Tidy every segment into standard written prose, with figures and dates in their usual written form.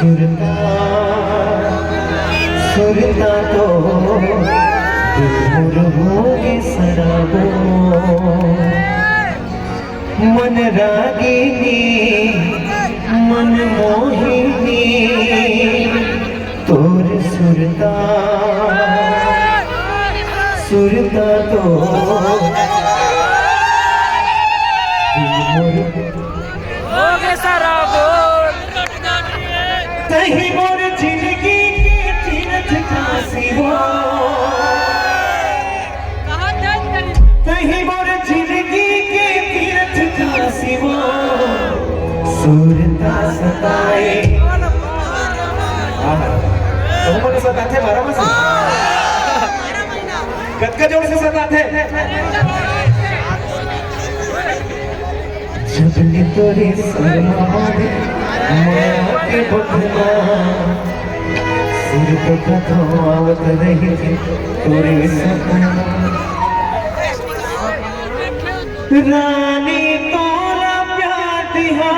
सुरता सुरता तो दिल होगी सराबो मन रागिनी मन मोहिनी तोर सुरता सुरता तो होगे सराबो कहीं मोर जिंदगी के तीरथ काशी हो कहीं मोर जिंदगी के तीरथ काशी हो सुरता सताए तो मन सताते 12 मास कतका जोर से सताते जब तोरे सरमाने माया के बखना सिर तो कथो आवत रही थी तोरे सपना रानी तोरा प्यार दिया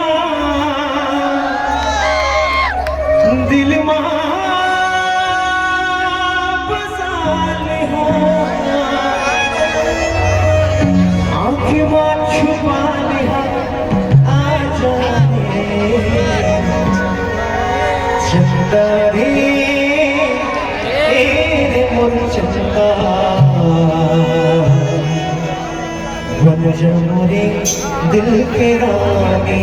दिल में बसा लिया आँखें में छुपा लिया चंदा रे मोर चंदा बन जा मोरे दिल के रानी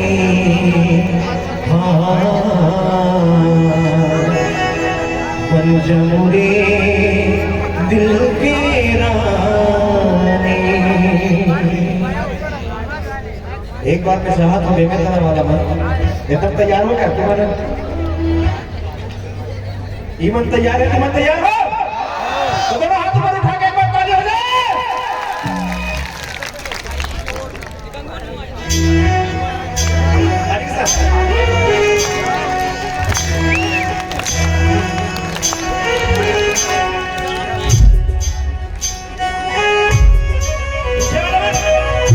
बन जा मोरे दिल के रानी। एक बार में चाहत हो बेमे तरह वाला मन एकदम तैयार हो कर तुम्हारा ईमन तैयार है तुम तैयार हो तो दोनों हाथ ऊपर उठा के एक बार ताली हो जाए तारीख साहब